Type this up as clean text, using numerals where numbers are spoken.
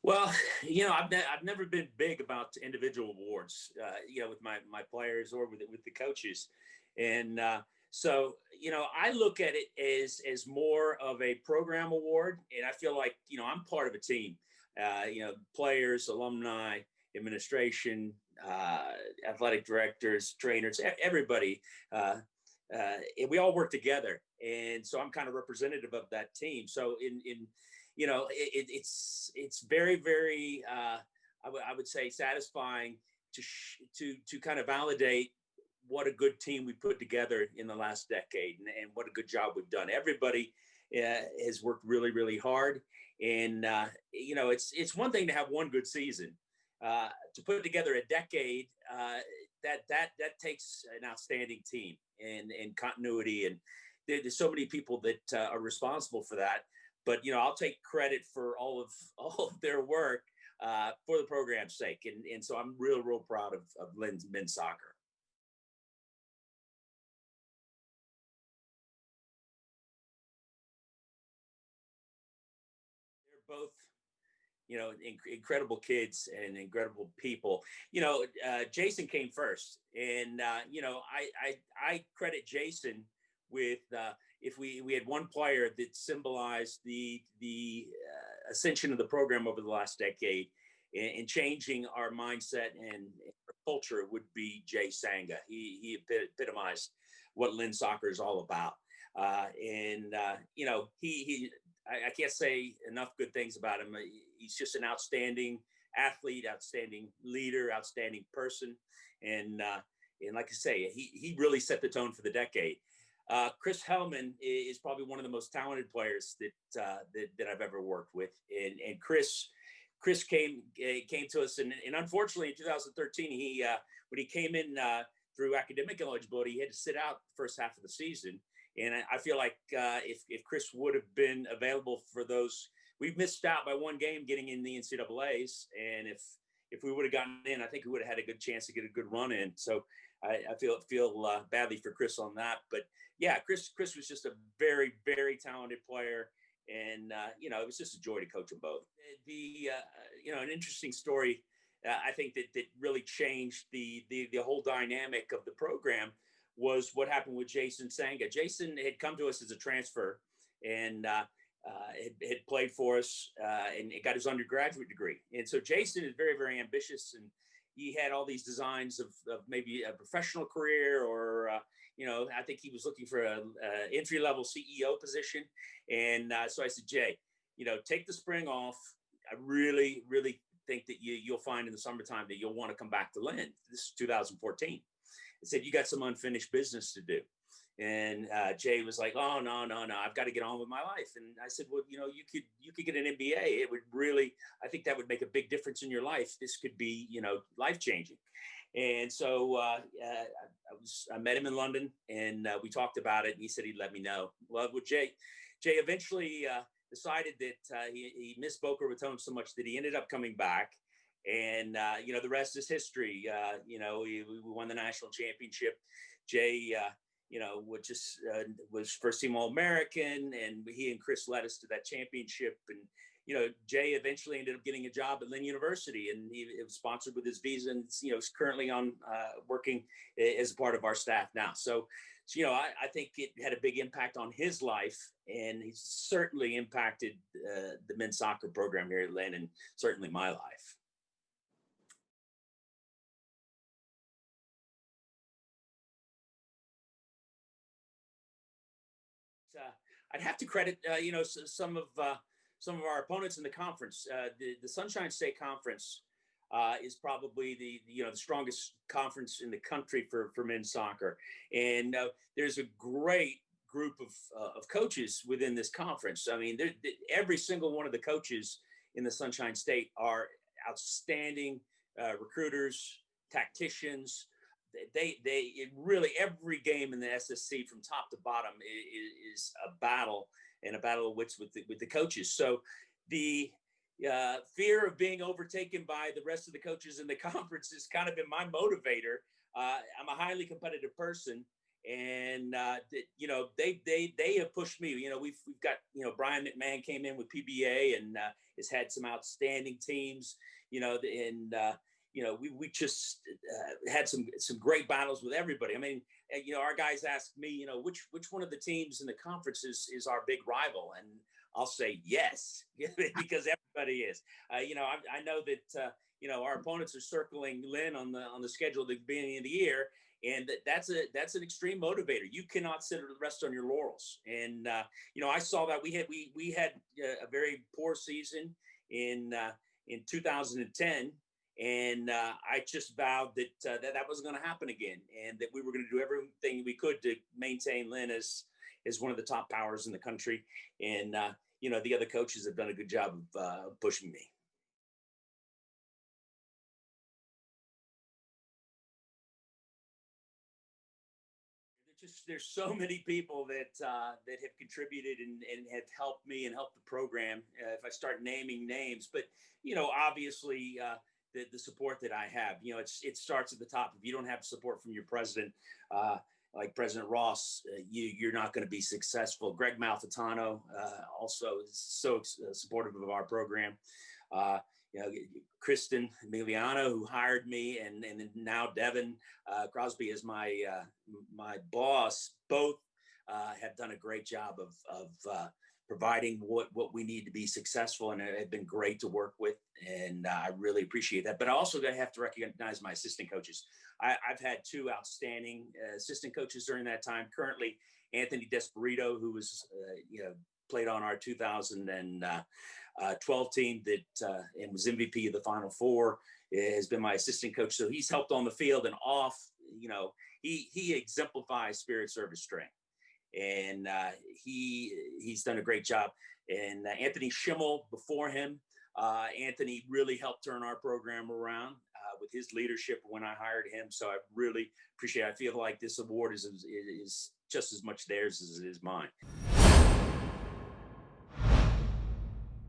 Well, I've never been big about individual awards, with my players or with the coaches, and so I look at it as more of a program award, and I feel like I'm part of a team. Players, alumni, administration, athletic directors, trainers, everybody. Uh, and we all work together, and so I'm kind of representative of that team. So in it's very very I would say satisfying to kind of validate what a good team we put together in the last decade, and what a good job we've done. Everybody has worked really really hard, and it's one thing to have one good season. To put together a decade, that takes an outstanding team and continuity, and there's so many people that are responsible for that. But I'll take credit for all of their work for the program's sake, and so I'm real proud of Lynn's men's soccer. They're both incredible kids and incredible people. Jason came first, and I credit Jason with if we had one player that symbolized the ascension of the program over the last decade and changing our mindset and our culture, would be Jay Sanga. He epitomized what Lynn soccer is all about. And he I can't say enough good things about him. He's just an outstanding athlete, outstanding leader, outstanding person, and like I say, he really set the tone for the decade. Chris Hellman is probably one of the most talented players that I've ever worked with, and Chris came to us, and unfortunately in 2013 he when he came in through academic eligibility, he had to sit out the first half of the season. And I feel like if Chris would have been available for those, we've missed out by one game getting in the NCAA's. And if we would have gotten in, I think we would have had a good chance to get a good run in. So I feel badly for Chris on that. But yeah, Chris was just a very, very talented player. And, it was just a joy to coach them both. An interesting story, I think that really changed the whole dynamic of the program was what happened with Jason Sanga. Jason had come to us as a transfer, and had played for us, and got his undergraduate degree. And so Jason is very, very ambitious, and he had all these designs of maybe a professional career, or I think he was looking for a entry-level CEO position. And so I said, Jay, take the spring off. I really, really think that you'll find in the summertime that you'll want to come back to Lynn. This is 2014. I said, you got some unfinished business to do. And Jay was like, oh, no, I've got to get on with my life. And I said, well, you could get an MBA. It would really, I think that would make a big difference in your life. This could be, life-changing. And so I met him in London, and we talked about it, and he said he'd let me know. Well, Jay eventually decided that he missed Boca Raton so much that he ended up coming back. And, the rest is history. We won the national championship. Jay, was first team All-American, and he and Chris led us to that championship. And, Jay eventually ended up getting a job at Lynn University, and it was sponsored with his visa, and, is currently on working as a part of our staff now. So I think it had a big impact on his life, and he's certainly impacted the men's soccer program here at Lynn, and certainly my life. I'd have to credit, some of our opponents in the conference. The Sunshine State Conference is probably the strongest conference in the country for men's soccer, and there's a great group of coaches within this conference. I mean, every single one of the coaches in the Sunshine State are outstanding recruiters, tacticians. It really, every game in the SSC from top to bottom is a battle, and a battle of wits with the coaches. So the fear of being overtaken by the rest of the coaches in the conference has kind of been my motivator. I'm a highly competitive person, And they have pushed me. We've got Brian McMahon came in with PBA and has had some outstanding teams. We just had some great battles with everybody. I mean, our guys ask me, which one of the teams in the conference is our big rival, and I'll say yes because everybody is. I know that our opponents are circling Lynn on the schedule at the beginning of the year, and that's an extreme motivator. You cannot sit or rest on your laurels. And I saw that we had a very poor season in 2010. And I just vowed that that wasn't going to happen again, and that we were going to do everything we could to maintain Lynn as one of the top powers in the country. And the other coaches have done a good job of pushing me. There's so many people that have contributed and have helped me and helped the program. If I start naming names, but obviously. The support that I have, it starts at the top. If you don't have support from your president, like President Ross, you're not going to be successful. Greg Malfitano also is so supportive of our program. Kristen Emiliano, who hired me, and now Devin Crosby is my boss. Both have done a great job of providing what we need to be successful, and have been great to work with, and I really appreciate that. But I also have to recognize my assistant coaches. I've had two outstanding assistant coaches during that time. Currently, Anthony Desperito, who was played on our 2012 team and was MVP of the Final Four, has been my assistant coach. So he's helped on the field and off. He exemplifies spirit, service, strength. And he's done a great job. And Anthony Schimmel before him, Anthony really helped turn our program around with his leadership when I hired him. So I really appreciate it. I feel like this award is just as much theirs as it is mine.